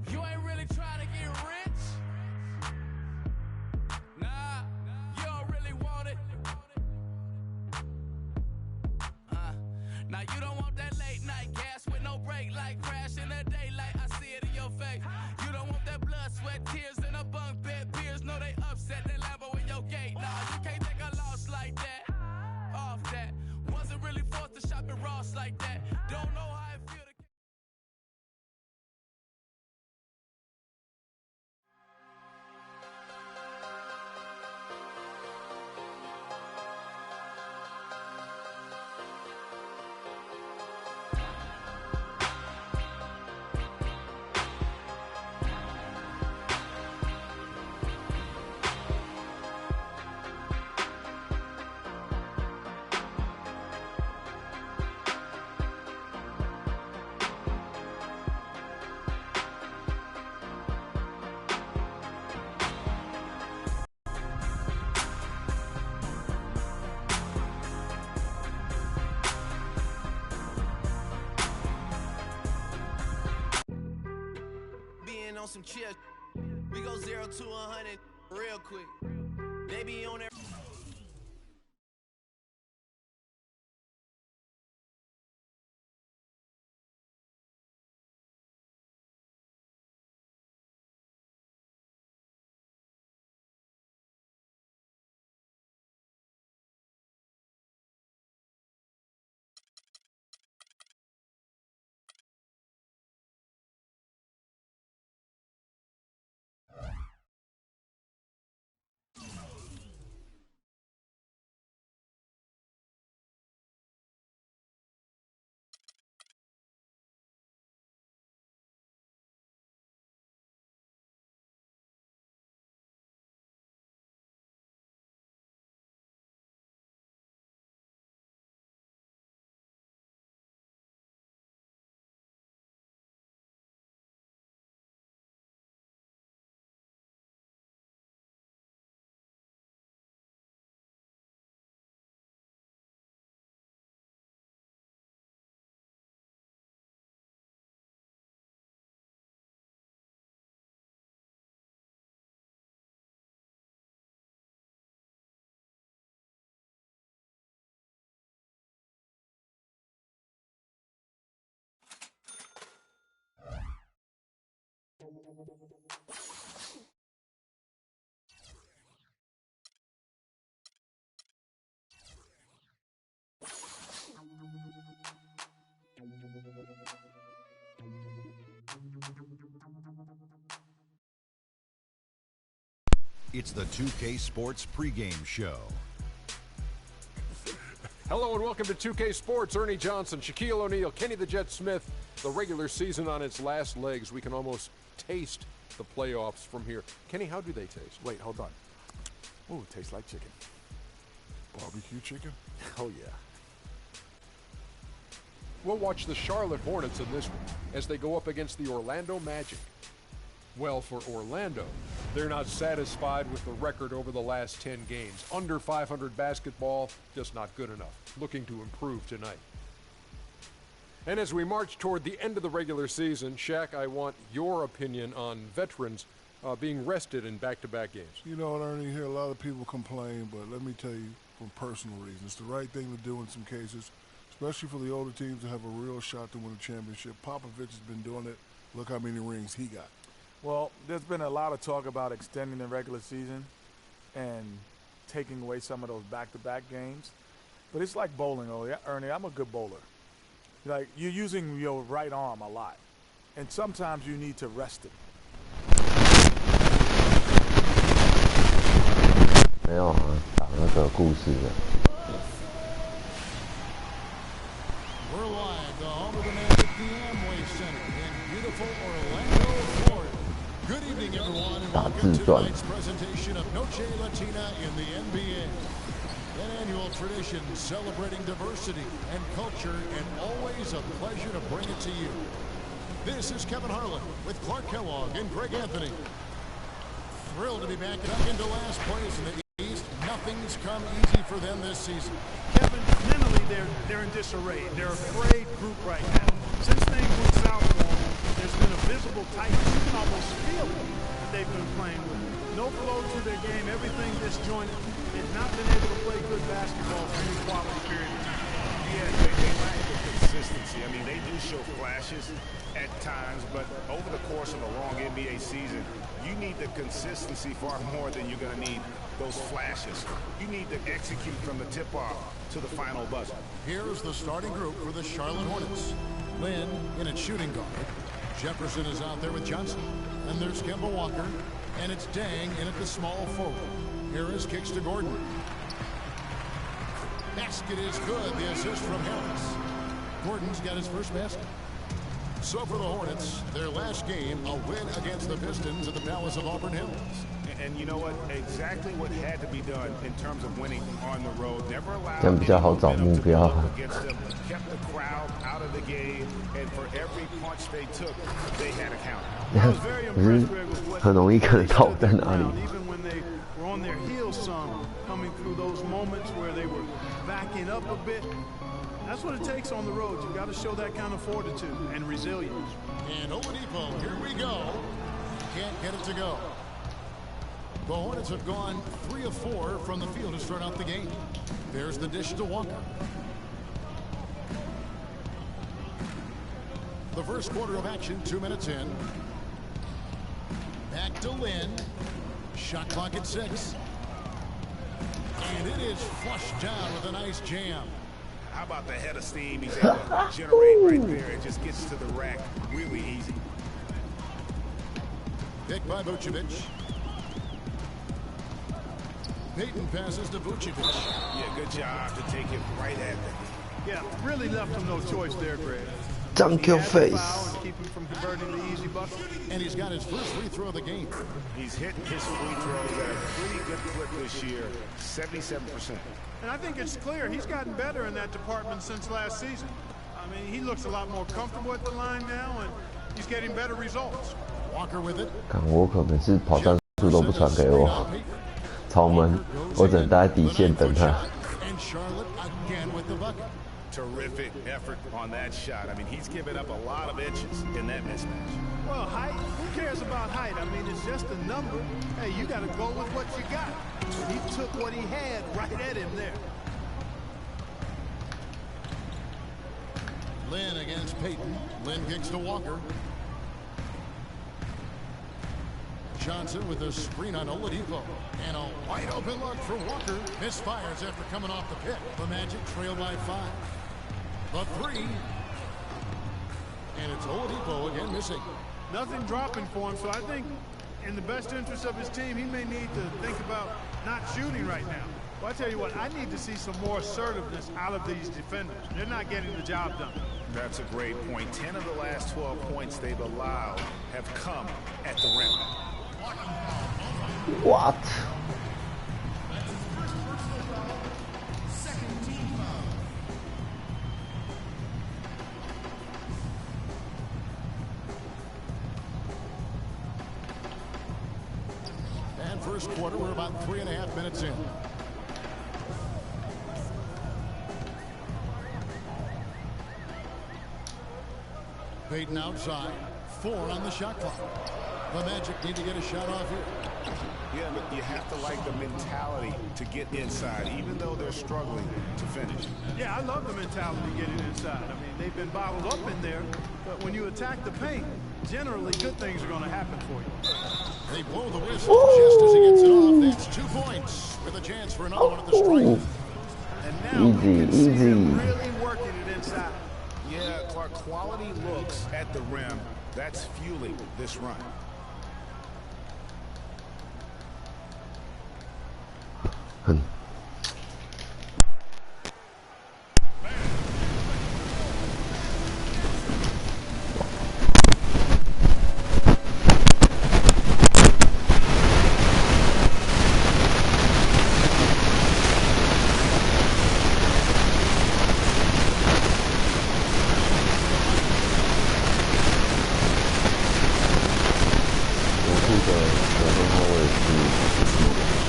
You ain't really trying to get rich. Nah, you don't really want it. Now you don't want that late night gas with no break, like crash in the daylight. I see it in your face. You don't want that blood, sweat, tears in a bunk bed. Peers know they upset. That Lambo in your gate. Nah, you can't take a loss like that. Off that. Wasn't really forced to shop at Ross like that. Don't know how I feel to. On some chill, we go 0 to 100 real quick. They be on there. It's the 2K Sports pregame show. Hello and welcome to 2K Sports. Ernie Johnson, Shaquille O'Neal, Kenny the Jet Smith. The regular season on its last legs. We can almost taste the playoffs from here. Kenny, how do they taste? Wait, hold on. Ooh, it tastes like chicken. Barbecue chicken? Oh, yeah. We'll watch the Charlotte Hornets in this one as they go up against the Orlando Magic. Well, for Orlando, they're not satisfied with the record over the last 10 games. Under 500 basketball, just not good enough. Looking to improve tonight. And as we march toward the end of the regular season, Shaq, I want your opinion on veterans being rested in back-to-back games. You know, Ernie, you hear a lot of people complain, but let me tell you from personal reasons, it's the right thing to do in some cases, especially for the older teams to have a real shot to win a championship. Popovich has been doing it. Look how many rings he got. Well, there's been a lot of talk about extending the regular season and taking away some of those back-to-back games. But it's like bowling, Ernie. I'm a good bowler. Like, you're using your right arm a lot. And sometimes you need to rest it. 没有啊，讲那个故事的。 We're live, the home of the match at the Amway Center in beautiful Orlando, Florida. Good evening, everyone, and welcome to tonight's presentation of Noche Latina in the NBA. An annual tradition celebrating diversity and culture, and always a pleasure to bring it to you. This is Kevin Harlan with Clark Kellogg and Greg Anthony. Thrilled to be back into last place in the East. Nothing's come easy for them this season. Kevin, mentally they're in disarray. They're a frayed group right now. Since things went south for them, there's been a visible tightness. You can almost feel it that they've been playing with. No flow to their game, everything disjointed. They've not been able to play good basketball for any quality period of time. Yeah, they lack the consistency. I mean, they do show flashes at times, but over the course of a long NBA season, you need the consistency far more than you're going to need those flashes. You need to execute from the tip-off to the final buzzer. Here's the starting group for the Charlotte Hornets. Lynn in at shooting guard. Jefferson is out there with Johnson. And there's Kemba Walker. And it's Dang in at the small forward. Here is kicks to Gordon. Basket is good. The assist from Harris. Gordon's got his first basket. So for the Hornets, their last game, a win against the Pistons at the Palace of Auburn Hills. And you know what? Exactly what had to be done in terms of winning on the road. Never allowed 这样比较好找目标。 against them. Kept the crowd out of the game, and for every punch they took, they had a count. I was very impressed, Greg, with what 很容易看得到在哪里。 even when they were on their heels some, coming through those moments where they were backing up a bit. That's what it takes on the road. You've got to show that kind of fortitude and resilience. And Oladipo, here we go. Can't get it to go. The Hornets have gone 3 of 4 from the field to start out the game. There's the dish to Walker. The first quarter of action, 2 minutes in. Back to Lynn. Shot clock at 6. And it is flushed down with a nice jam. How about the head of steam he's able to generate right there? It just gets to the rack really easy. Picked by Vucevic. Payton passes to Vucevic. Yeah, good job to take it right at them. Yeah, really left him no choice there, Greg. Dunk your face. And keep him from converting the easy bucket. And he's got his first free throw of the game. He's hit his free throws at a pretty good clip this year, 77%. And I think it's clear he's gotten better in that department since last season. I mean, he looks a lot more comfortable at the line now, and he's getting better results. Walker with it. 看我可每次跑战术都不传给我，超闷，我只能待在底线等他。 And Charlotte again with the bucket. Terrific effort on that shot. I mean, he's given up a lot of inches in that mismatch. Well, height, who cares about height? I mean, it's just a number. Hey, you got to go with what you got. He took what he had right at him there. Lynn against Payton. Lynn kicks to Walker. Johnson with a screen on Oladipo. And a wide open look for Walker. Misfires after coming off the pick. The Magic trail by 5. The 3. And it's Oladipo again missing. Nothing dropping for him, so I think in the best interest of his team, he may need to think about not shooting right now. Well, I tell you what, I need to see some more assertiveness out of these defenders. They're not getting the job done. That's a great point. 10 of the last 12 points they've allowed have come at the rim. What? And first quarter, we're about 3.5 minutes in. Payton outside. 4 on the shot clock. The Magic need to get a shot off here. Yeah, but you have to like the mentality to get inside, even though they're struggling to finish. Yeah, I love the mentality getting inside. I mean, they've been bottled up in there, but when you attack the paint, generally good things are going to happen for you. They blow the whistle just as he gets it off. That's 2 points with a chance for another one at the stripe. And now we can see them really working it inside. Yeah, Clark, quality looks at the rim. That's fueling this run.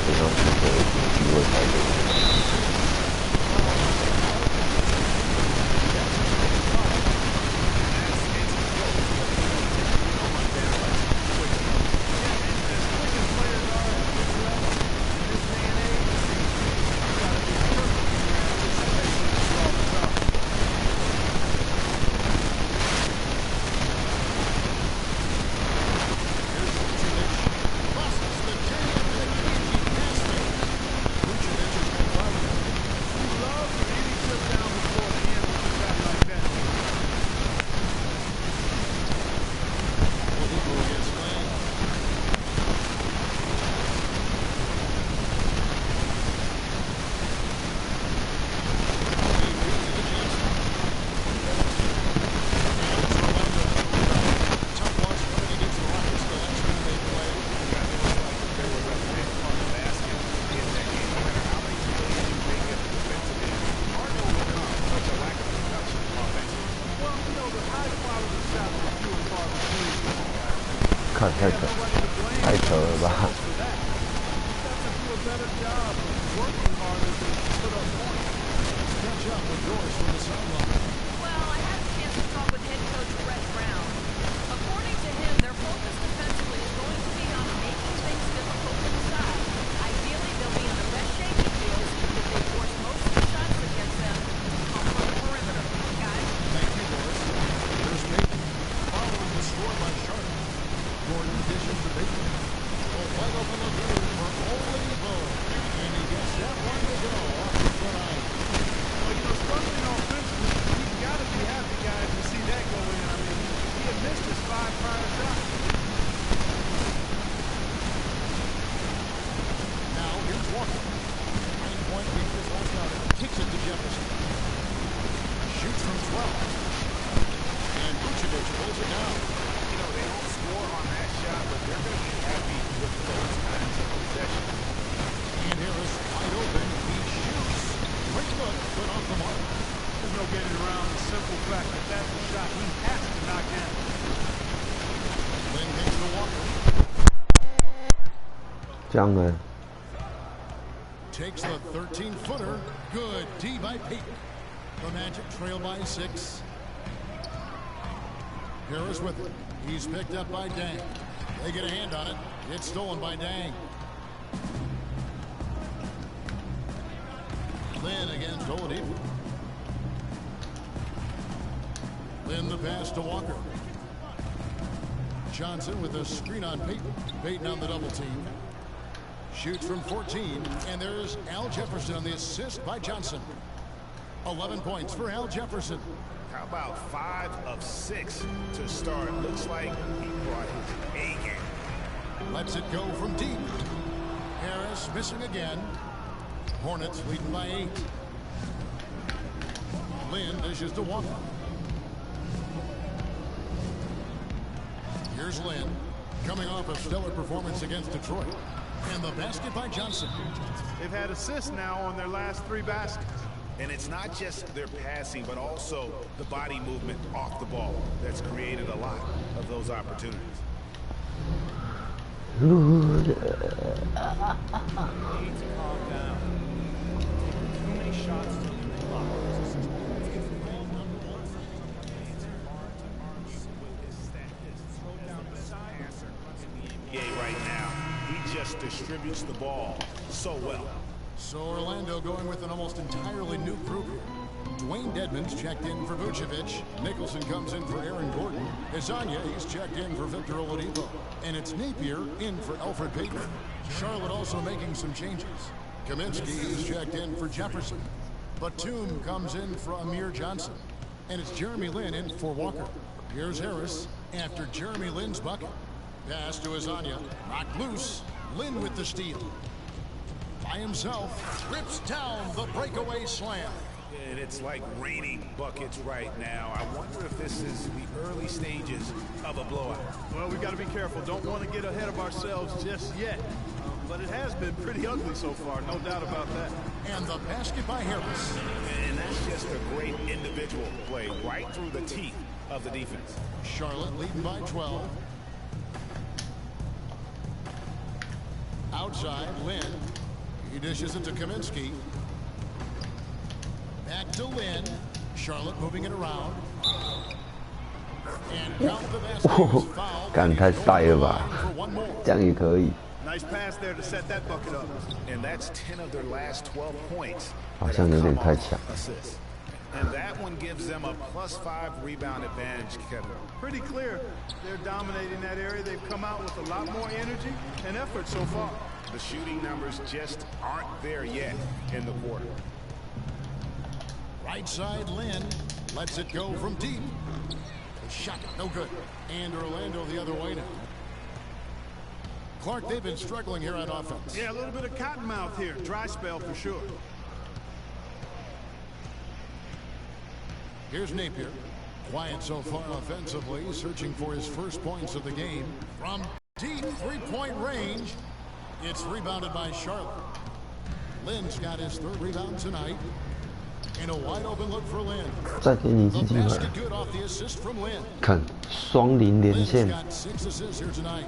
非常出色的机会才对。看太扯了吧！ Takes the 13-footer. Good D by Peyton. The Magic trail by 6. Harris with it. He's picked up by Dang. They get a hand on it. It's stolen by Dang. Lin against Oladipo. Lin the pass to Walker. Johnson with a screen on Peyton. Peyton on the double team. Shoots from 14, and there's Al Jefferson on the assist by Johnson. 11 points for Al Jefferson. How about 5 of 6 to start? Looks like he brought his A game. Lets it go from deep. Harris missing again. Hornets leading by 8. Lin dishes to Walker. Here's Lin, coming off a stellar performance against Detroit. And the basket by Johnson. They've had assists now on their last 3 baskets. And it's not just their passing, but also the body movement off the ball that's created a lot of those opportunities. Need to calm down. Too many shots to the clock. Right now, he just distributes the ball so well. So Orlando going with an almost entirely new group here. Dwayne Dedmon's checked in for Vucevic. Nicholson comes in for Aaron Gordon. Isanya, he's checked in for Victor Oladipo. And it's Napier in for Alfred Payton. Charlotte also making some changes. Kaminsky is checked in for Jefferson. Batum comes in for Amir Johnson. And it's Jeremy Lin in for Walker. Here's Harris after Jeremy Lin's bucket. Pass to Isanya. Knocked loose. Lin with the steal. By himself. Rips down the breakaway slam. And it's like raining buckets right now. I wonder if this is the early stages of a blowout. Well, we got to be careful. Don't want to get ahead of ourselves just yet. But it has been pretty ugly so far, no doubt about that. And the basket by Harris. And that's just a great individual play right through the teeth of the defense. Charlotte leading by 12. Outside, Lin. He dishes it to Kaminsky. Back to Lin. Charlotte moving it around. And count the basket is fouled. 干太晒了吧，这样也可以。 Nice pass there to set that bucket up. And that's 10 of their last 12 points. 好像有点太强。 And that one gives them a +5 rebound advantage, Kevin. Pretty clear. They're dominating that area. They've come out with a lot more energy and effort so far. The shooting numbers just aren't there yet in the quarter. Right side, Lin lets it go from deep. A shot, no good. And Orlando the other way now. Clark, they've been struggling here on offense. Yeah, a little bit of cottonmouth here. Dry spell for sure. Here's Napier. Quiet so far offensively, searching for his first points of the game. From deep three-point range, it's rebounded by Charlotte. Lin's got his third rebound tonight. And a wide open look for Lin. 再给你一次机会。 Basket good off the assist from Lin. 看双零连线。 Lin's got 6 assists here tonight.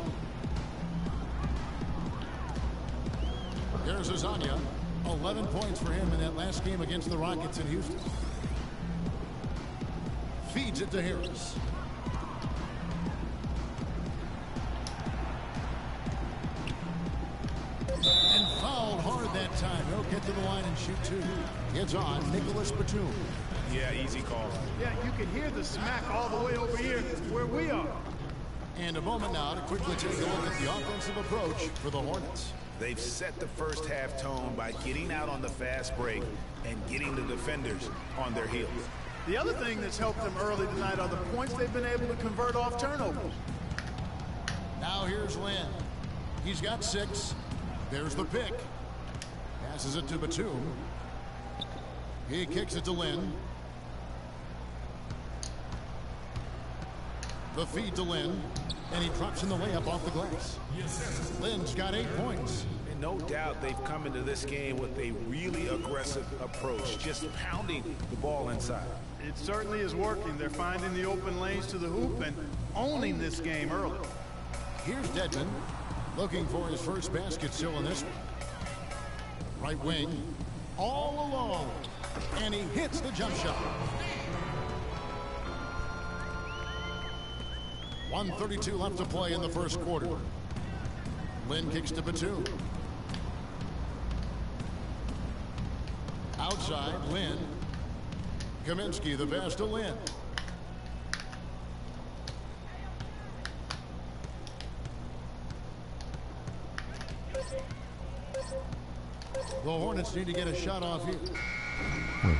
There's Azania. 11 points for him in that last game against the Rockets in Houston. Feeds it to Harris. And fouled hard that time. He'll get to the line and shoot two. It's on Nicholas Batum. Yeah, easy call. Yeah, you can hear the smack all the way over here where we are. And a moment now to quickly take a look at the offensive approach for the Hornets. They've set the first half tone by getting out on the fast break and getting the defenders on their heels. The other thing that's helped them early tonight are the points they've been able to convert off turnovers. Now here's Lin. He's got 6. There's the pick. Passes it to Batum. He kicks it to Lin. The feed to Lin. And he drops in the layup off the glass. Lin's got 8 points. And no doubt they've come into this game with a really aggressive approach, just pounding the ball inside. It certainly is working. They're finding the open lanes to the hoop and owning this game early. Here's Dedmon looking for his first basket still in this one. Right wing, all alone. And he hits the jump shot. 1:32 left to play in the first quarter. Lin kicks to Batum. Outside, Lin. Kaminsky, the pass to Lin. The Hornets need to get a shot off here.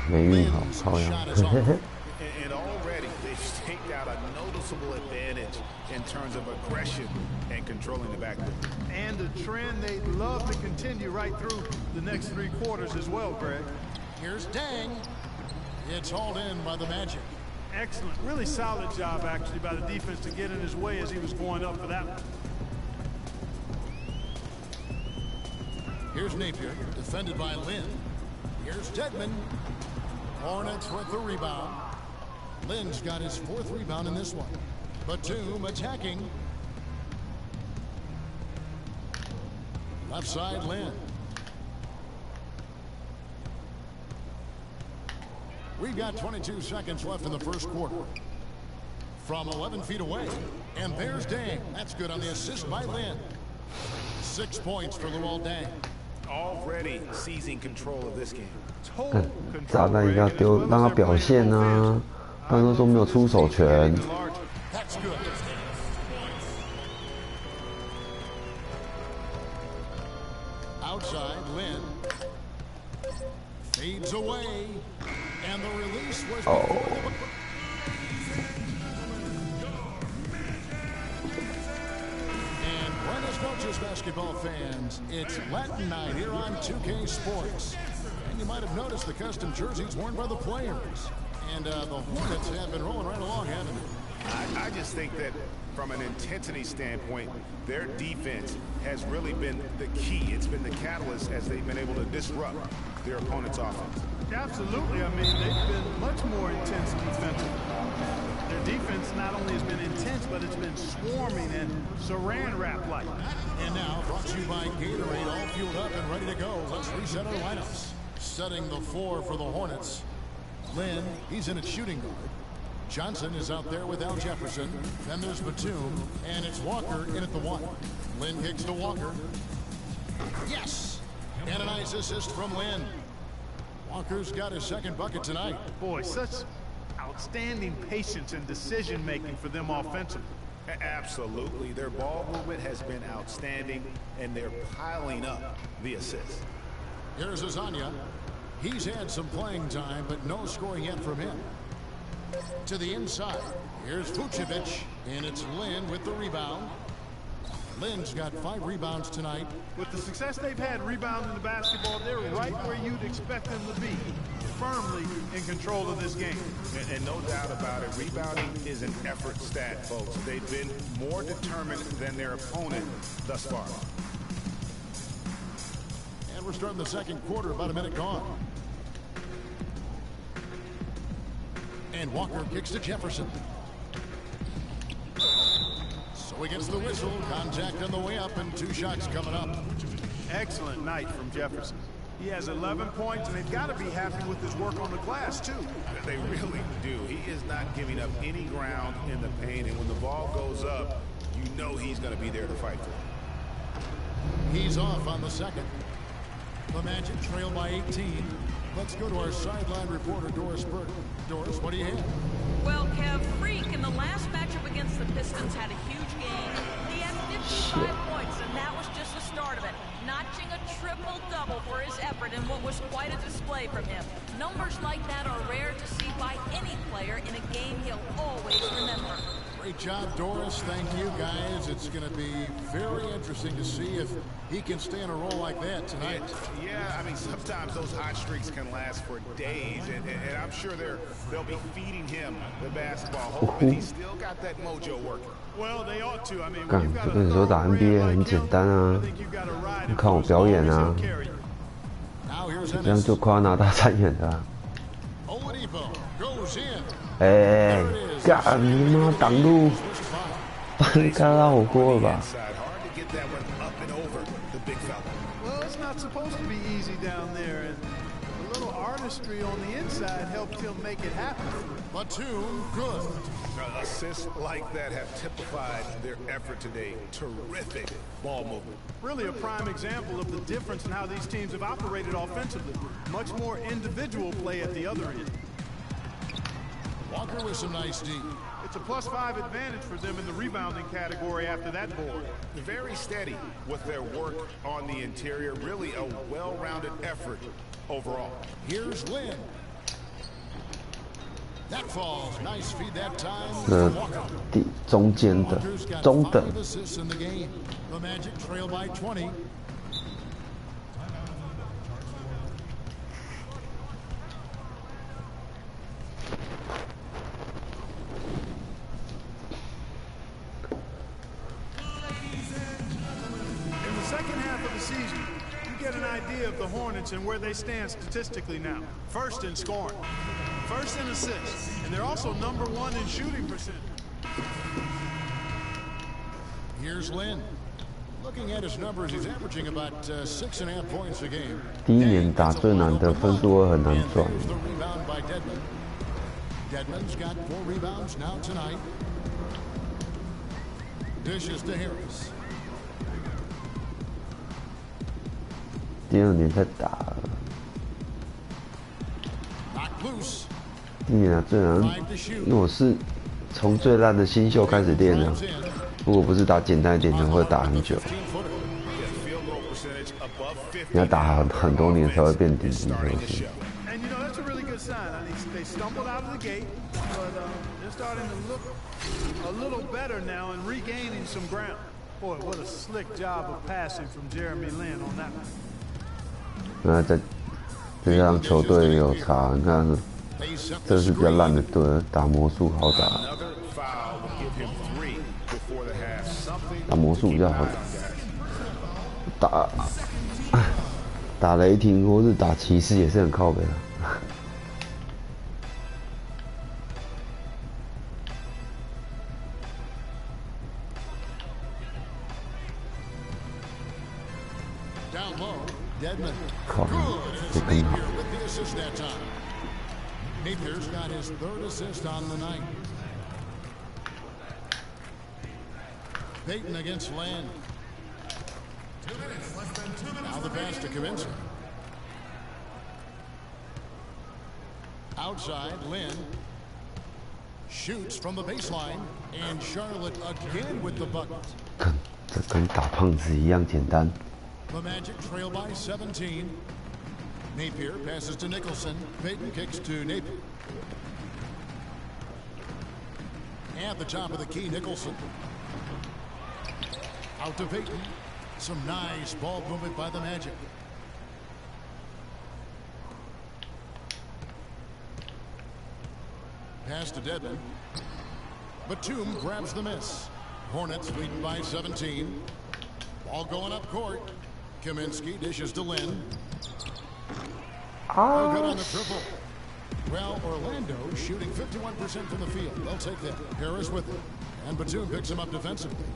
没运好，超样。 And already they've staked out a noticeable advantage in terms of aggression and controlling the backcourt. And a trend they'd love to continue right through the next 3 quarters as well, Greg. Here's Dang. It's hauled in by the Magic. Excellent. Really solid job, actually, by the defense to get in his way as he was going up for that one. Here's Napier, defended by Lin. Here's Dedmon. Hornets with the rebound. Lin's got his 4th rebound in this one. Batum attacking. Left side, Lin. We've got 22 seconds left in the first quarter. From 11 feet away. And there's Dang. That's good on the assist by Lin. 6 points for Luol Deng. Already seizing control of this game. 炸弹一定要丢，让他表现啊！不然都没有出手权。 That's good. Outside, Lin fades away, and the release was. And buenas noches, basketball fans. It's Latin night here on 2K Sports. And you might have noticed the custom jerseys worn by the players. And the Hornets have been rolling right along, haven't they? I just think that from an intensity standpoint, their defense has really been the key. It's been the catalyst as they've been able to disrupt their opponent's offense. Absolutely. I mean, they've been much more intense defensively. Their defense not only has been intense, but it's been swarming and saran wrap like. And now, brought to you by Gatorade, all fueled up and ready to go. Let's reset our lineups. Setting the floor for the Hornets. Lynn, he's in at shooting guard. Johnson is out there with Al Jefferson. Then there's Batum, and it's Walker in at the 1. Lynn kicks to Walker. Yes! And a nice assist from Lynn. Walker's got his second bucket tonight. Boy, such outstanding patience and decision-making for them offensively. Absolutely. Their ball movement has been outstanding, and they're piling up the assists. Here's Azania. He's had some playing time, but no scoring yet from him. To the inside. Here's Vucevic, and it's Lynn with the rebound. Lynn's got 5 rebounds tonight. With the success they've had rebounding the basketball, they're right where you'd expect them to be, firmly in control of this game. And no doubt about it, rebounding is an effort stat, folks. They've been more determined than their opponent thus far. And we're starting the second quarter, about a minute gone. And Walker kicks to Jefferson. So he gets the whistle. Contact on the way up, and 2 shots coming up. Excellent night from Jefferson. He has 11 points, and they've got to be happy with his work on the glass, too. They really do. He is not giving up any ground in the paint, and when the ball goes up, you know he's going to be there to fight for it. He's off on the second. The Magic trail by 18. Let's go to our sideline reporter, Doris Burke. Doris, what do you have? Well, Kev, Freak in the last matchup against the Pistons had a huge game. He had 55 points, and that was just the start of it. Notching a triple-double for his effort in what was quite a display from him. Numbers like that are rare to see by any player in a game he'll always remember. Great job, Doris. Thank you, guys. It's going to be very interesting to see if he can stay in a role like that tonight. Yeah, I mean, sometimes those hot streaks can last for days, and I'm sure they'll be feeding him the basketball, hoping he's still got that mojo working. Well, they ought to. I mean, 干，就跟你说打 NBA 很简单啊，你看我表演啊，这样就快要拿大三眼的、啊。哎，干你妈挡路，把你干到我锅了吧？ Well, it's not supposed to be easy down there, and a little artistry on the inside helped him make it happen. Batum, good. Assists like that have typified their effort today. Terrific ball movement. Really a prime example of the difference in how these teams have operated offensively. Much more individual play at the other end. Walker with some nice D. It's a +5 advantage for them in the rebounding category after that board. Very steady with their work on the interior. Really a well-rounded effort overall. Here's Lynn. That falls. Nice feed that time. 中间的，中等。 The Magic trail by 20. Of the Hornets and where they stand statistically now. First in scoring, first in assists, and they're also #1 in shooting percentage. Here's Lynn. Looking at his numbers, he's averaging about 6.5 points a game. 第一年打最难的分数会很难赚。 Dedmon's got 4 rebounds now tonight. Dishes to Harris. 第2年才打了，第一年最难，因为我是从最烂的新秀开始练的，如果不是打简单一点的，会打很久。你要打很多年才会变顶级球星。 Boy, what a slick job of passing from Jeremy Lin on that one. 那再让球队有差，你看，这是比较烂的队，打魔术好打，打魔术比较好打，打雷霆或是打骑士也是很靠北的。Down low, Deadman. Come on, Good, and it's Napier with the assist that time. Napier's got his 3rd assist on the night. Payton against Land. 2 minutes, less than 2 minutes. Now the pass to Kaminsky. Outside, Lynn shoots from the baseline, and Charlotte again with the bucket. 这跟打胖子一样简单。 The Magic trail by 17. Napier passes to Nicholson. Payton kicks to Napier. At the top of the key, Nicholson. Out to Payton. Some nice ball movement by the Magic. Pass to Dedman. Batum grabs the miss. Hornets leading by 17. Ball going up court. Kaminsky dishes to Lynn. Oh, good on the triple. Well, Orlando shooting 51% from the field. They'll take that. Harris with it. And Batum picks him up defensively.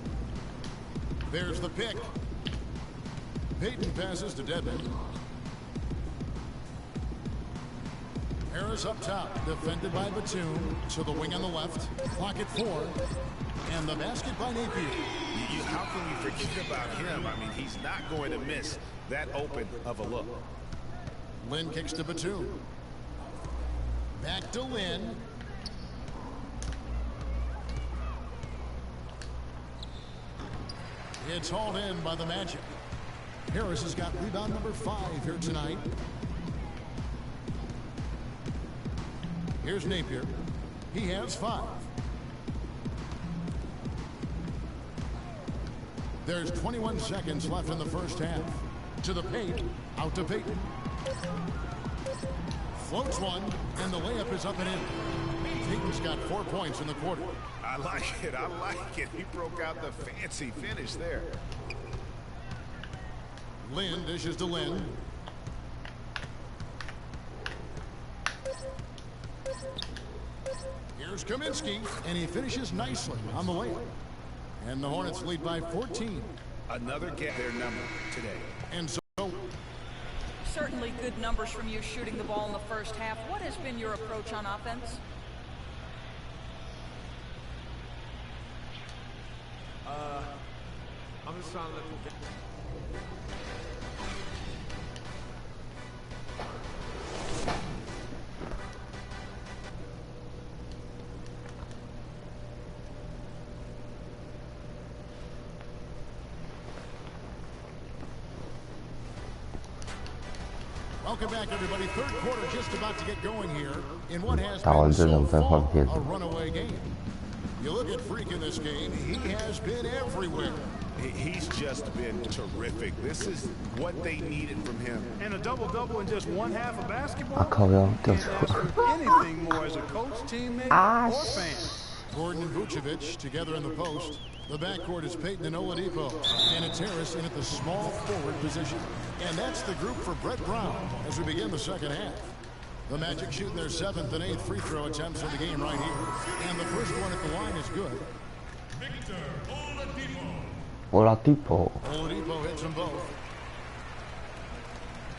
There's the pick. Payton passes to Dedman. Harris up top, defended by Batum. To the wing on the left. Clock at 4. And the basket by Napier. How can we forget about him? I mean, he's not going to miss that open of a look. Lynn kicks to Batum. Back to Lynn. It's hauled in by the Magic. Harris has got rebound number 5 here tonight. Here's Napier. He has 5. There's 21 seconds left in the first half. To the paint, out to Payton. Floats one, and the layup is up and in. Payton's got 4 points in the quarter. I like it. I like it. He broke out the fancy finish there. Lynn dishes to Lynn. Here's Kaminsky, and he finishes nicely on the layup. And the Hornets lead by 14. Another get their number today. And so Certainly good numbers from you shooting the ball in the first half. What has been your approach on offense? I'm just trying to let them get... Welcome back, everybody. Third quarter just about to get going here in what has 打完 been 这 so 场再换 far 片。 a runaway game. You look at Freak in this game, he has been everywhere. He's just been terrific. This is what they needed from him. And a double-double in just one half of basketball. 啊靠腰掉 Can't 球 ask for anything more as a coach, teammate, or fan. Gordon and Vucevic together in the post. The backcourt is Payton and Oladipo. And it's Harris in at the small forward position. And that's the group for Brett Brown as we begin the second half. The Magic shooting their 7th and 8th free throw attempts of the game right here. And the first one at the line is good. Oladipo. Oladipo hits them both.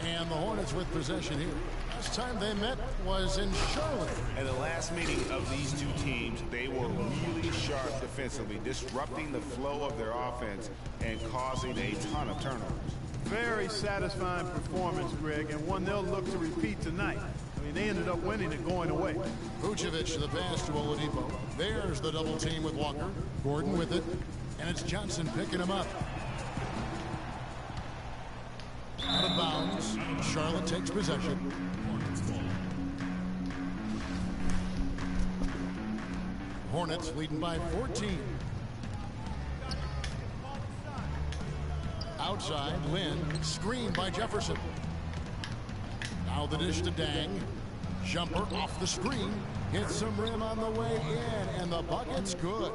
And the Hornets with possession here. Last time they met was in Charlotte. And the last meeting of these two teams, they were really sharp defensively, disrupting the flow of their offense and causing a ton of turnovers. Very satisfying performance, Greg, and one they'll look to repeat tonight. I mean, they ended up winning it going away. Vucevic to the pass to Oladipo. There's the double team with Walker. Gordon with it. And it's Johnson picking him up. Out of bounds. Charlotte takes possession. Hornets leading by 14. Outside, Lynn. Screen by Jefferson. Now the dish to Dang. Jumper off the screen. Hits some rim on the way in. And the bucket's good.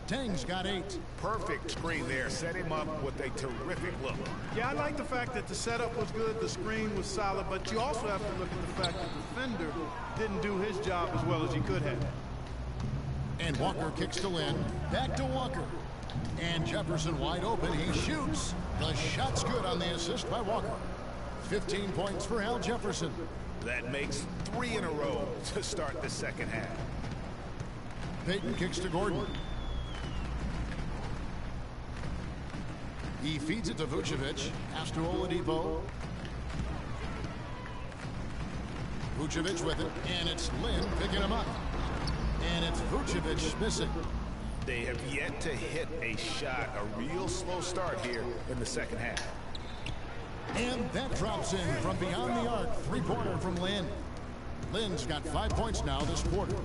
Dang's got 8. Perfect screen there. Set him up with a terrific look. Yeah, I like the fact that the setup was good, the screen was solid, but you also have to look at the fact that the defender didn't do his job as well as he could have. And Walker kicks to Lynn. Back to Walker. And Jefferson wide open. He shoots. The shot's good on the assist by Walker. 15 points for Al Jefferson. That makes 3 in a row to start the second half. Payton kicks to Gordon. He feeds it to Vucevic. Pass to Oladipo. Vucevic with it. And it's Lin picking him up. And it's Vucevic missing. They have yet to hit a shot. A real slow start here in the second half. And that drops in from beyond the arc. Three-pointer from Lin. Lin's got 5 points now this quarter.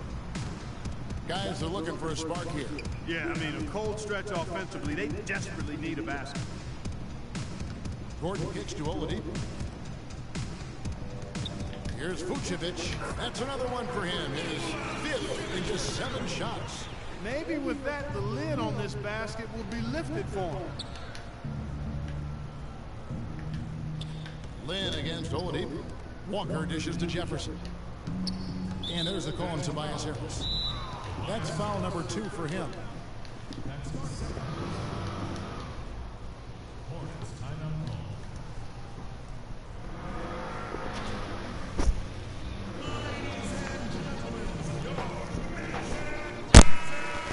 Guys are looking for a spark here. Yeah, I mean, a cold stretch offensively. They desperately need a basket. Gordon kicks to Oladipo. Here's Vucevic. That's another one for him. His 5th in just 7 shots. Maybe with that, the lid on this basket will be lifted for him. Lin against Oladipo. Walker dishes to Jefferson. And there's the call on Tobias Harris. That's foul number 2 for him.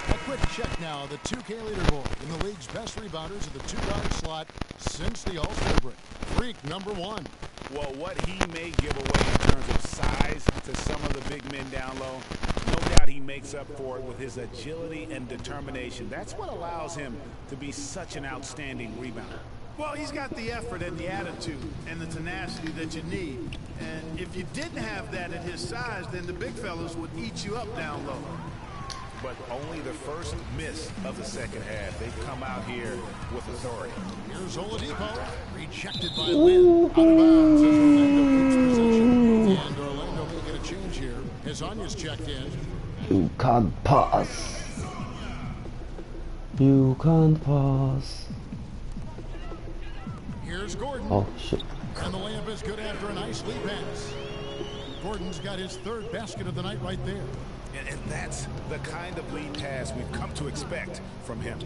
A quick check now. The 2K leaderboard in the league's best rebounders at the 2-guard slot since the All-Star break. Freak number 1. Well, what he may give away in terms of size to some of the big men down low, no doubt he makes up for it with his agility and determination. That's what allows him to be such an outstanding rebounder. Well, he's got the effort and the attitude and the tenacity that you need. And if you didn't have that at his size, then the big fellas would eat you up down low. But only the first miss of the second half. They've come out here with authority. Here's Oladipo. Rejected by Lin. Out of bounds as Orlando keeps possession. And Orlando may get a change here as Anya's checked in. You can't pass. You can't pass. Here's Gordon. Oh, shit. And the layup is good after a nice lead pass. Gordon's got his 3rd basket of the night right there. And that's the kind of lead pass we've come to expect from him.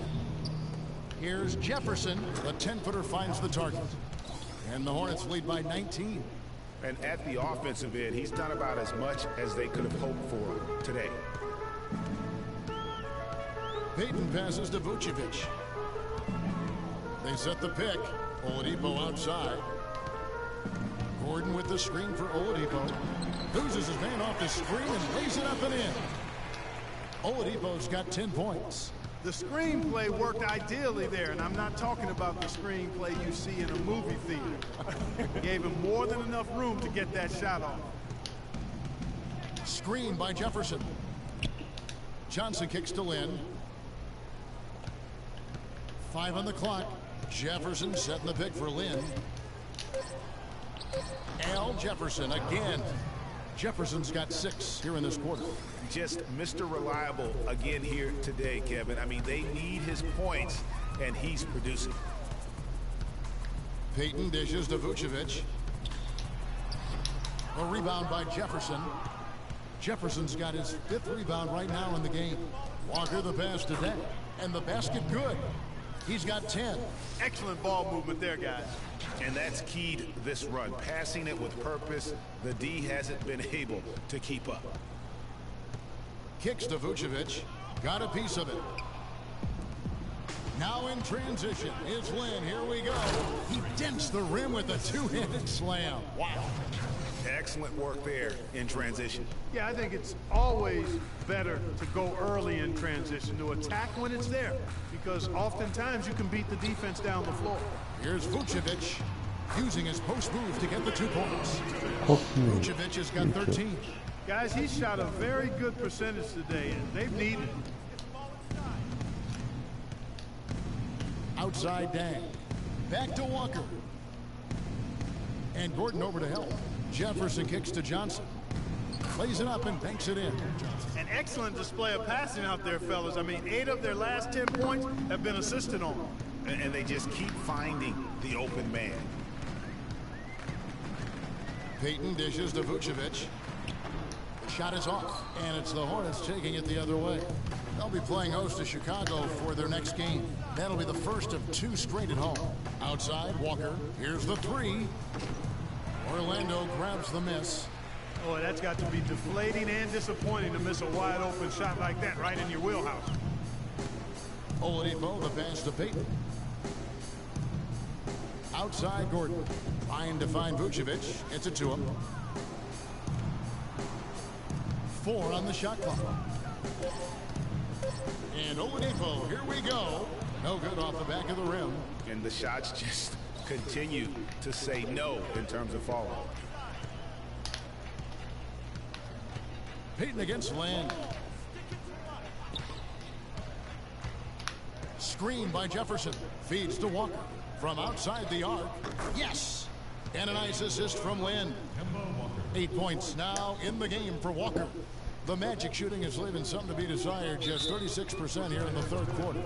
Here's Jefferson. The 10-footer finds the target. And the Hornets lead by 19. And at the offensive end, he's done about as much as they could have hoped for today. Payton passes to Vucevic. They set the pick. Oladipo outside. Gordon with the screen for Oladipo. Loses his man off the screen and lays it up and in. Oladipo's got 10 points. The screenplay worked ideally there, and I'm not talking about the screenplay you see in a movie theater. Gave him more than enough room to get that shot off. Screen by Jefferson. Johnson kicks to Lin. 5 on the clock. Jefferson setting the pick for Lin. Al Jefferson again. Jefferson's got 6 here in this quarter. Just Mr. Reliable again here today, Kevin. I mean, they need his points, and he's producing. Payton dishes to Vucevic. A rebound by Jefferson. Jefferson's got his 5th rebound right now in the game. Walker the pass today. And the basket good. He's got 10. Excellent ball movement there, guys. And that's keyed this run. Passing it with purpose. The D hasn't been able to keep up. Kicks to Vucevic. Got a piece of it. Now in transition is Lin. Here we go. He dents the rim with a 2-handed slam. Wow. Excellent work there in transition. Yeah, I think it's always better to go early in transition, to attack when it's there, because oftentimes you can beat the defense down the floor. Here's Vucevic using his post move to get the 2 points. Vucevic has got 13. Guys, he shot a very good percentage today, and they've needed it. Outside Dang. Back to Walker. And Gordon over to help. Jefferson kicks to Johnson. Plays it up and banks it in. An excellent display of passing out there, fellas. I mean, 8 of their last 10 points have been assisted on. And they just keep finding the open man. Payton dishes to Vucevic. Shot is off, and it's the Hornets taking it the other way. They'll be playing host to Chicago for their next game. That'll be the first of 2 straight at home. Outside, Walker. Here's the 3. Orlando grabs the miss. Boy, that's got to be deflating and disappointing to miss a wide-open shot like that right in your wheelhouse. Oladipo, the pass to Payton. Outside, Gordon. Trying to find Vucevic. It's it to him. 4 on the shot clock. And Oladipo, here we go. No good off the back of the rim. And the shots just continue to say no in terms of falling. Payton against Land. Screen by Jefferson. Feeds to Walker. From outside the arc. Yes! And a nice assist from Land. 8 points now in the game for Walker. The Magic shooting is leaving something to be desired. Just 36% here in the third quarter.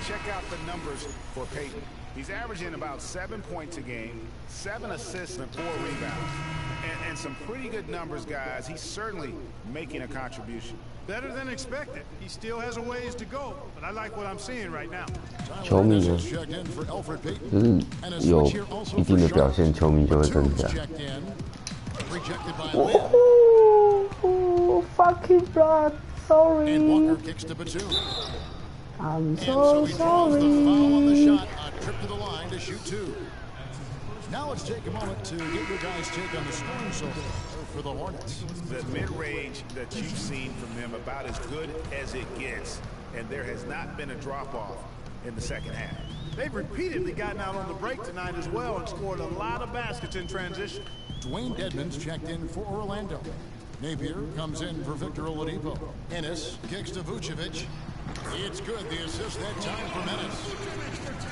Check out the numbers for Payton. He's averaging about 7 points a game, 7 assists and 4 rebounds. And some pretty good numbers, guys. He's certainly making a contribution. Better than expected. He still has a ways to go, but I like what I'm seeing right now. 球迷呢，就是有一定的表现，球迷就会增加。Oh, fucking blood, sorry. I'm so sorry. The foul on the shot, a trip to the line to shoot 2. Now let's take a moment to get your guys' take on the scoring so for the Hornets. The mid-range that you've seen from them about as good as it gets, and there has not been a drop-off in the second half. They've repeatedly gotten out on the break tonight as well and scored a lot of baskets in transition. Dwayne Dedmon's checked in for Orlando. Napier comes in for Victor Oladipo. Ennis kicks to Vucevic. It's good. The assist that time for Ennis.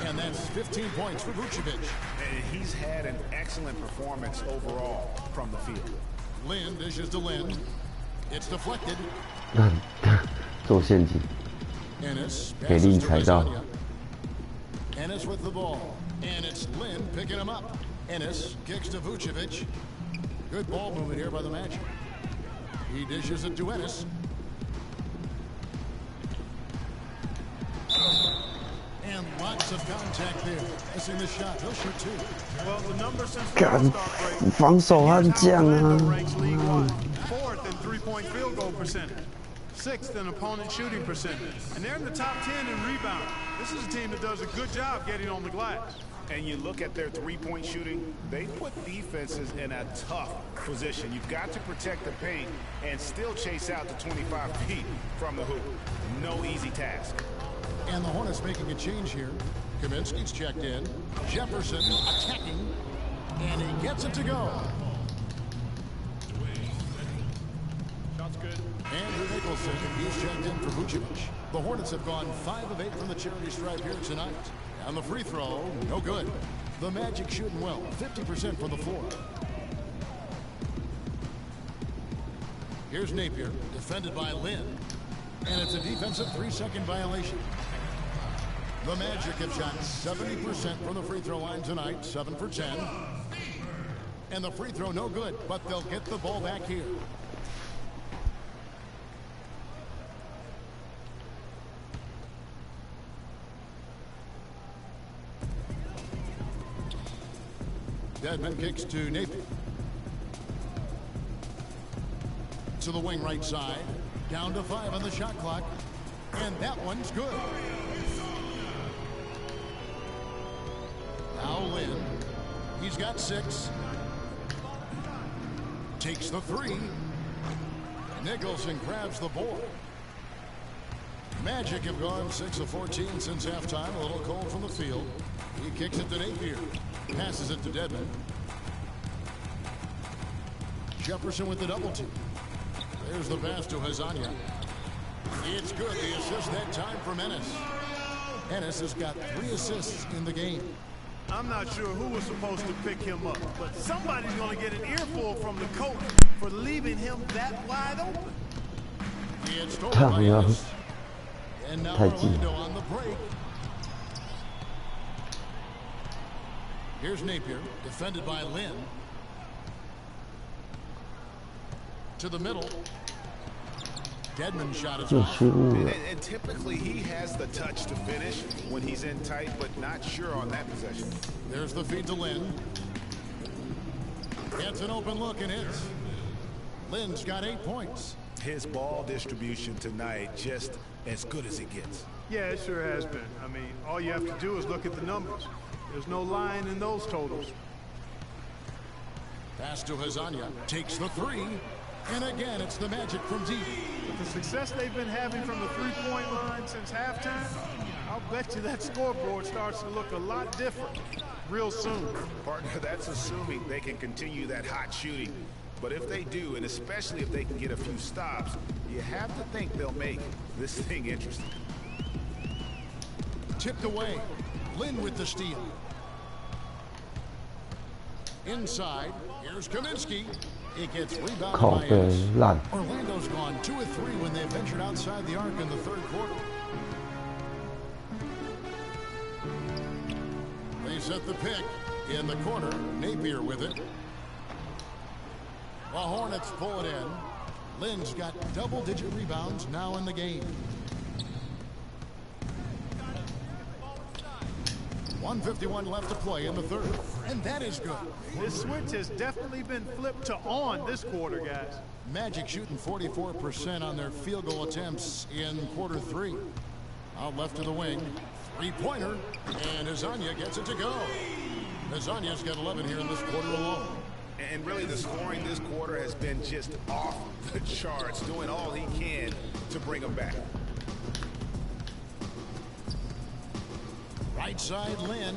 And that's 15 points for Vucevic. And he's had an excellent performance overall from the field. Lin dishes to Lin. It's deflected. 做陷阱， Ennis 给力 passes to 踩到。 Lasagna. Ennis with the ball. And it's Lin picking him up. Ennis kicks to Vucevic. Good ball movement here by the Magic. He dishes it to Ennis. And lots of contact there. Missing the shot. He'll shoot 2. Well, the numbers since the 干 All-Star break. 防守悍将啊！ Ranks league one, 4th in three-point field goal percentage, 6th in opponent shooting percentage, and they're in the top 10 in rebounding. This is a team that does a good job getting on the glass. And you look at their three-point shooting, they put defenses in a tough position. You've got to protect the paint and still chase out to 25 feet from the hoop. No easy task. And the Hornets making a change here. Kaminsky's checked in. Jefferson attacking. And he gets it to go. Shot's good. Andrew Nicholson, he's checked in for Vucevic. The Hornets have gone 5 of 8 from the charity stripe here tonight. And the free throw, no good. The Magic shooting well, 50% from the floor. Here's Napier, defended by Lin. And it's a defensive 3-second violation. The Magic have shot 70% from the free throw line tonight, 7 for 10. And the free throw no good, but they'll get the ball back here. Dedmon kicks to Napier. To the wing right side. Down to 5 on the shot clock. And that one's good. Now Lin. He's got 6. Takes the 3. Nicholson grabs the board. Magic have gone 6 of 14 since halftime. A little cold from the field. He kicks it to Napier. Passes it to Dedmon. Jefferson with the double team. There's the pass to Hazania. It's good. The assist that time from Ennis. Ennis has got 3 assists in the game. I'm not sure who was supposed to pick him up, but somebody's going to get an earful from the coach for leaving him that wide open. It's stolen by Ennis. And now Orlando on the break. Here's Napier, defended by Lynn. To the middle. Deadman shot is off. And typically he has the touch to finish when he's in tight, but not sure on that possession. There's the feed to Lynn. Gets an open look and hits. Lynn's got 8 points. His ball distribution tonight just as good as it gets. Yeah, it sure has been. I mean, all you have to do is look at the numbers. There's no line in those totals. Pass to Hazania. Takes the 3. And again, it's the Magic from deep. With the success they've been having from the 3-point line since halftime, I'll bet you that scoreboard starts to look a lot different real soon. Partner, that's assuming they can continue that hot shooting. But if they do, and especially if they can get a few stops, you have to think they'll make this thing interesting. Tipped away. Lynn with the steal. Inside, here's Kaminsky. It gets rebounded by Ennis. Orlando's gone 2 of 3 when they ventured outside the arc in the 3rd quarter. They set the pick in the corner. Napier with it. The Hornets pull it in. Lynn's got double-digit rebounds now in the game. 1:51 left to play in the 3rd. And that is good. This switch has definitely been flipped to on this quarter, guys. Magic shooting 44% on their field goal attempts in quarter 3. Out left to the wing. 3-pointer. And Hazania gets it to go. Hazania's got 11 here in this quarter alone. And really the scoring this quarter has been just off the charts, doing all he can to bring them back. Right side, Lynn.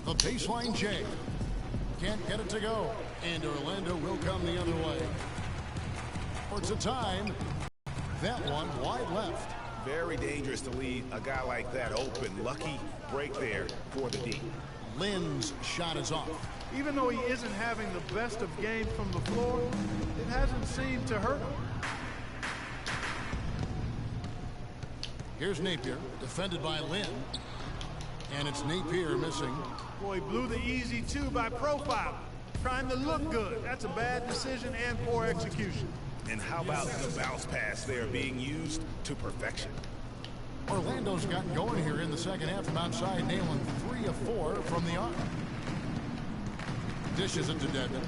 The baseline J. Can't get it to go. And Orlando will come the other way. It's a time. That one wide left. Very dangerous to leave a guy like that open. Lucky break there for the D. Lynn's shot is off. Even though he isn't having the best of games from the floor, it hasn't seemed to hurt him. Here's Napier, defended by Lynn. And it's Napier missing. Boy, he blew the easy 2 by profile. Trying to look good. That's a bad decision and poor execution. And how about the bounce pass there being used to perfection? Orlando's gotten going here in the second half from outside, nailing 3 of 4 from the arc. Dishes it to Deadman.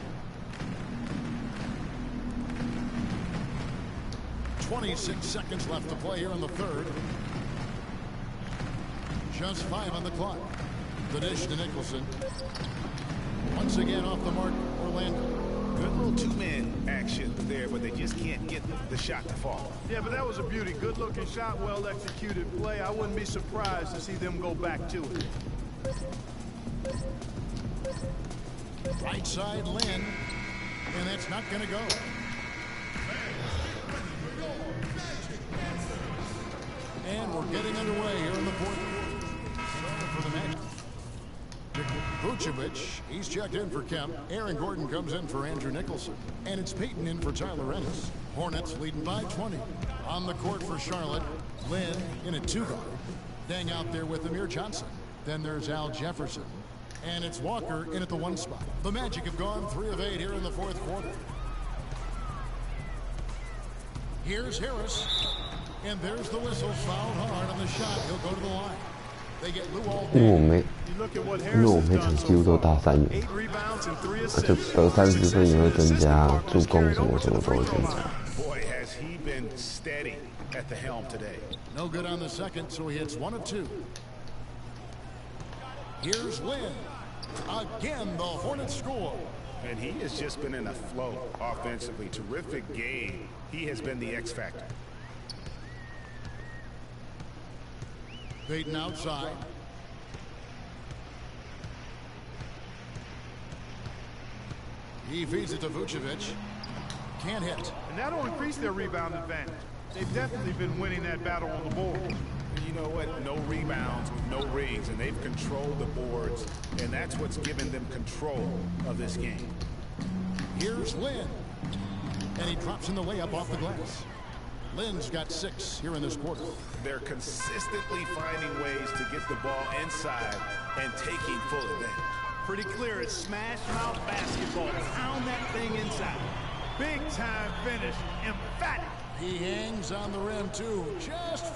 26 seconds left to play here in the 3rd. Just 5 on the clock. The dish to Nicholson. Once again off the mark, Orlando. Good little 2-man action there, but they just can't get the shot to fall. Yeah, but that was a beauty. Good-looking shot, well-executed play. I wouldn't be surprised to see them go back to it. Right side, Lynn. And that's not going to go. And we're getting underway here in the 4th quarter. For the Magic. Vucevic, he's checked in for Kemp. Aaron Gordon comes in for Andrew Nicholson. And it's Peyton in for Tyler Ennis. Hornets leading by 20. On the court for Charlotte, Lynn in a 2-guard. Dang out there with Amir Johnson. Then there's Al Jefferson. And it's Walker in at the 1 spot. The Magic have gone 3 of 8 here in the 4th quarter. Here's Harris. And there's the whistle. Fouled hard on the shot. He'll go to the line. They get Lou all day. 因为我每场几乎都打3元，而且得30分也会增加，助攻什么什么都会增加。 Boy, has he been steady at the helm today. No good on the second, so he hits 1 of 2. Here's Lynn. Again, the Hornets score. And he has just been in a flow offensively. Terrific game. He has been the X factor. Peyton outside. He feeds it to Vucevic. Can't hit. And that'll increase their rebound advantage. They've definitely been winning that battle on the board. You know what? No rebounds with no rings, and they've controlled the boards, and that's what's given them control of this game. Here's Lin. And he drops in the layup off the glass. Lin's got 6 here in this quarter. They're consistently finding ways to get the ball inside and taking full advantage. Pretty clear it's smash mouth basketball. Pound that thing inside. Big time finish. Emphatic. He hangs on the rim, too, just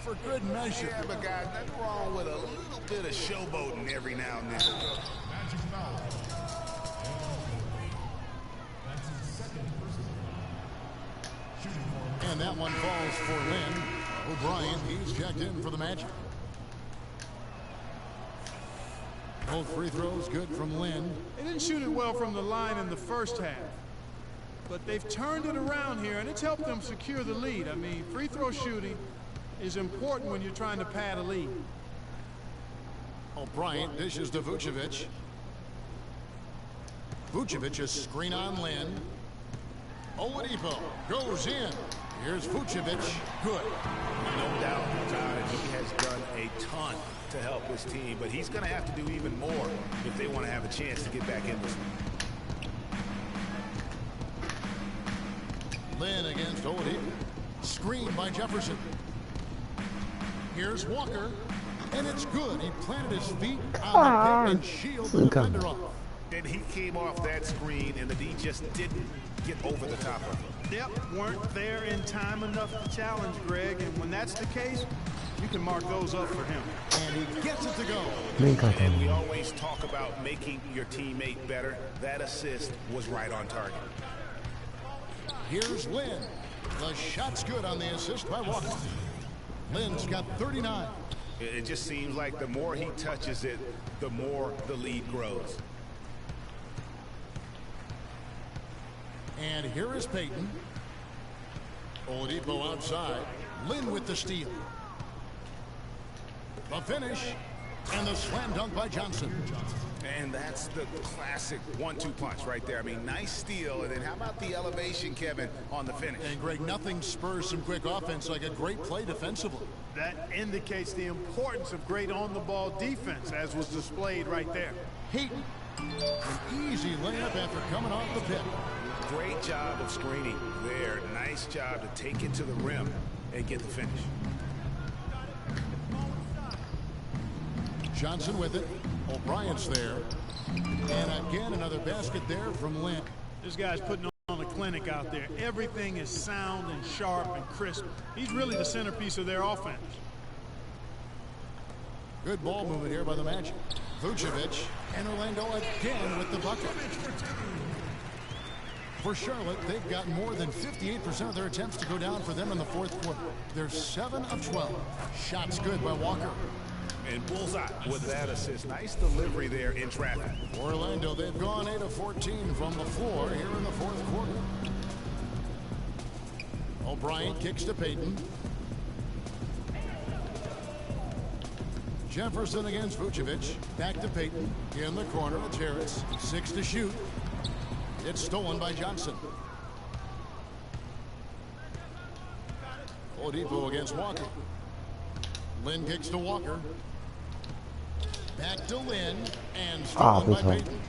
for good measure. Yeah, but guys, nothing wrong with a little bit of showboating every now and then. And that one falls for Lin. O'Brien, he's checked in for the Magic. Both free throws good from Lin. They didn't shoot it well from the line in the first half. But they've turned it around here, and it's helped them secure the lead. I mean, free throw shooting is important when you're trying to pad a lead. O'Brien dishes to Vucevic. Vucevic is screen on Lin. Oladipo goes in. Here's Vucevic. Good. No doubt, Todd, he has done a ton to help his team, but he's going to have to do even more if they want to have a chance to get back in this. Lin against Oladipo. Screened by Jefferson. Here's Walker. And it's good. He planted his feet on the pick and shielded the defender off. And he came off that screen, and the D just didn't get over the top of him. Yep, weren't there in time enough to challenge Greg, and when that's the case, you can mark those up for him. And he gets it to go. And we always talk about making your teammate better. That assist was right on target. Here's Lin. The shot's good on the assist by Walker. Lin's got 39. It just seems like the more he touches it, the more the lead grows. And here is Payton. Oladipo outside. Lin with the steal. The finish. And the slam dunk by Johnson. And that's the classic 1-2 punch right there. I mean, nice steal. And then how about the elevation, Kevin, on the finish? And, Greg, nothing spurs some quick offense like a great play defensively. That indicates the importance of great on-the-ball defense, as was displayed right there. Payton. An easy layup after coming off the pit. Great job of screening there. Nice job to take it to the rim and get the finish. Johnson with it. O'Brien's there. And again, another basket there from Lin. This guy's putting on a clinic out there. Everything is sound and sharp and crisp. He's really the centerpiece of their offense. Good ball movement here by the Magic. Vucevic and Orlando again with the bucket. For Charlotte, they've got more than 58% of their attempts to go down for them in the fourth quarter. They're 7 of 12. Shots good by Walker. And bullseye with that assist. Nice delivery there in traffic. Orlando, they've gone 8 of 14 from the floor here in the fourth quarter. O'Brien kicks to Payton. Jefferson against Vucevic. Back to Payton. In the corner, it's Harris. 6 to shoot. It's stolen by Johnson. Oladipo against Walker. Lin kicks to Walker. Back to Lin. And stolen by Payton.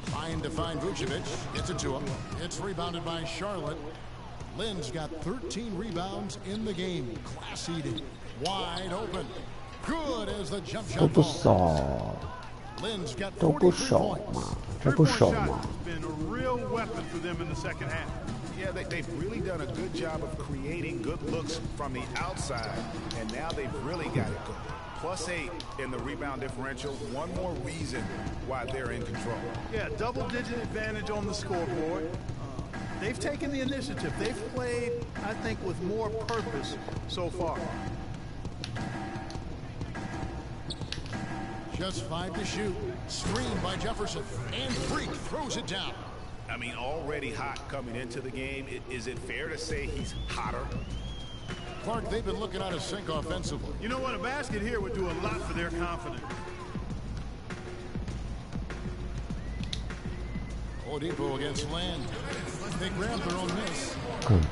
Trying to find Vucevic. Gets it to him. It's rebounded by Charlotte. Lin's got 13 rebounds in the game. Class eating. Wide open. Good as the jump shot falls. Lin's got 43 points. Three-point shot has been a real weapon for them in the second half. Yeah, they've really done a good job of creating good looks from the outside, and now they've really got it going. +8 in the rebound differential. One more reason why they're in control. Yeah, double-digit advantage on the scoreboard. They've taken the initiative. They've played, I think, with more purpose so far. Just 5 to shoot. Screened by Jefferson. And Freak throws it down. I mean, already hot coming into the game. Is it fair to say he's hotter? Clark, they've been looking out of sync offensively. You know what? A basket here would do a lot for their confidence. Oladipo against Land. They grab their own miss.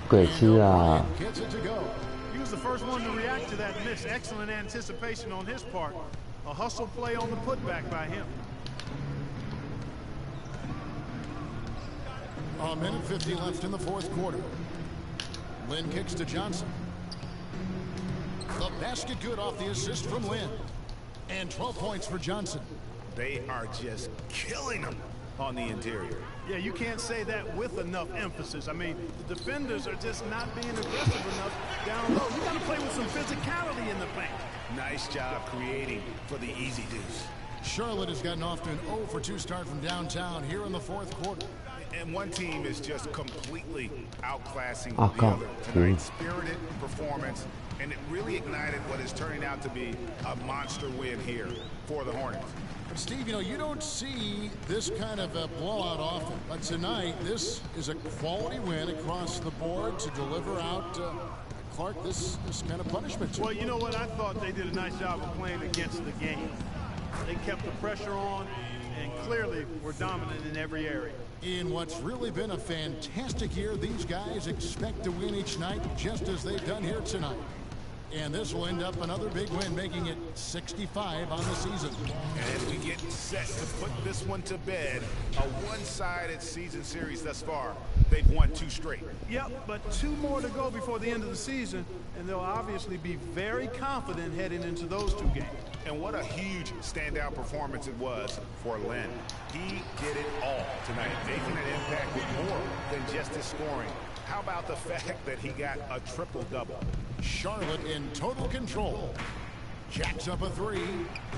鬼吃啊！ Gets it to go. He was the first one to react to that miss. Excellent anticipation on his part. A hustle play on the putback by him. A minute 50 left in the fourth quarter. Lynn kicks to Johnson. The basket good off the assist from Lynn. And 12 points for Johnson. They are just killing them on the interior. Yeah, you can't say that with enough emphasis. I mean, the defenders are just not being aggressive enough down low. You got to play with some physicality in the paint. Nice job creating for the easy deuce. Charlotte has gotten off to an 0 for 2 start from downtown here in the fourth quarter. And one team is just completely outclassing the other tonight. Spirited performance, and it really ignited what is turning out to be a monster win here for the Hornets. Steve, you know, you don't see this kind of a blowout often, but tonight this is a quality win across the board to deliver out Clark this kind of punishment. Well, you know what? I thought they did a nice job of playing against the game. They kept the pressure on and clearly were dominant in every area. In what's really been a fantastic year, these guys expect to win each night just as they've done here tonight. And this will end up another big win, making it 65 on the season. And as we get set to put this one to bed, a one-sided season series thus far. They've won 2 straight. Yep, but 2 more to go before the end of the season, and they'll obviously be very confident heading into those 2 games. And what a huge standout performance it was for Len. He did it all tonight, making an impact with more than just his scoring. How about the fact that he got a triple-double? Charlotte in total control. Jacks up a 3,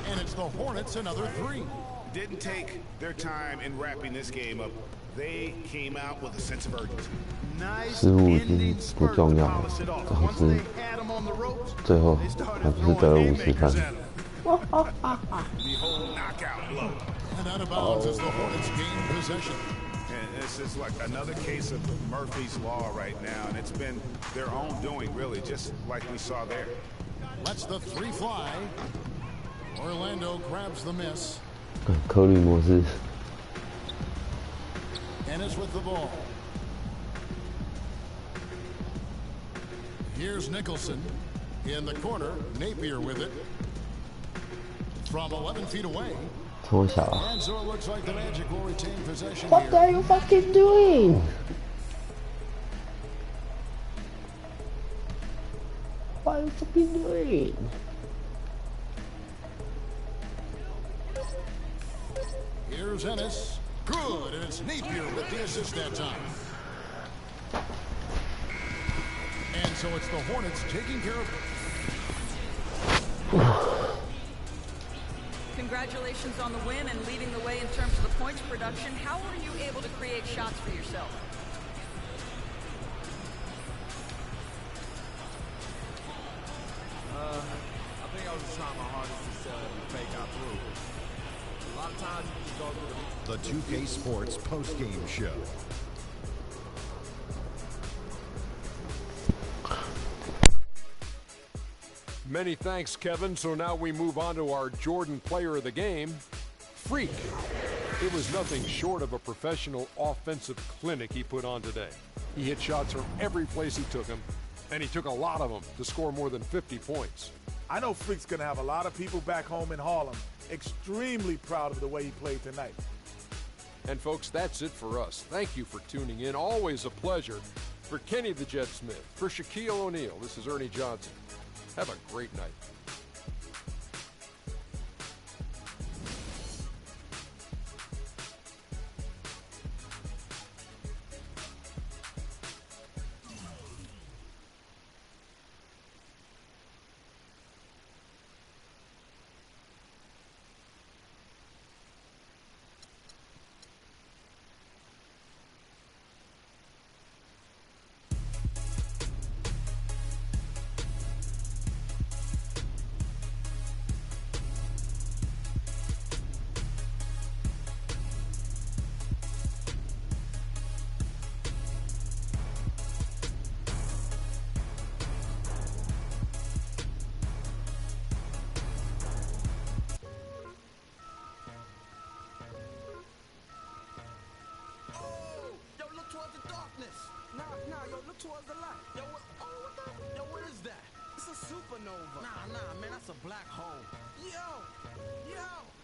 and it's the Hornets another 3. Didn't take their time in wrapping this game up. They came out with a sense of urgency. Nice ending spurt to polish it off. Once they had them on the ropes, they started throwing haymakers at them. Behold, knockout blow. And out of bounds as the Hornets gain possession. And this is like another case of Murphy's Law right now, and it's been their own doing, really, just like we saw there. Lets the 3 fly. Orlando grabs the miss. 扣率模式。 And is with the ball. Here's Nicholson in the corner. Napier with it. From 11 feet away. 超小啊 And so it looks like the Magic will retain possession What here. are you fucking doing? What are you fucking doing? Here's Ennis. Good, and it's Napier with the assist that time. And so it's the Hornets taking care of it. Congratulations on the win and leading the way in terms of the points production. How were you able to create shots for yourself? I think I was just trying my hardest to fake out through. A lot of times you just go through The 2K Sports postgame show. Many thanks, Kevin. So now we move on to our Jordan player of the game, Freak. It was nothing short of a professional offensive clinic he put on today. He hit shots from every place he took them, and he took a lot of them to score more than 50 points. I know Freak's going to have a lot of people back home in Harlem extremely proud of the way he played tonight. And folks, that's it for us. Thank you for tuning in. Always a pleasure. For Kenny the Jet Smith, for Shaquille O'Neal, this is Ernie Johnson. Have a great night. darkness. Nah, yo, look towards the light. Yo, what is that? It's a supernova. Nah, man, that's a black hole. Yo!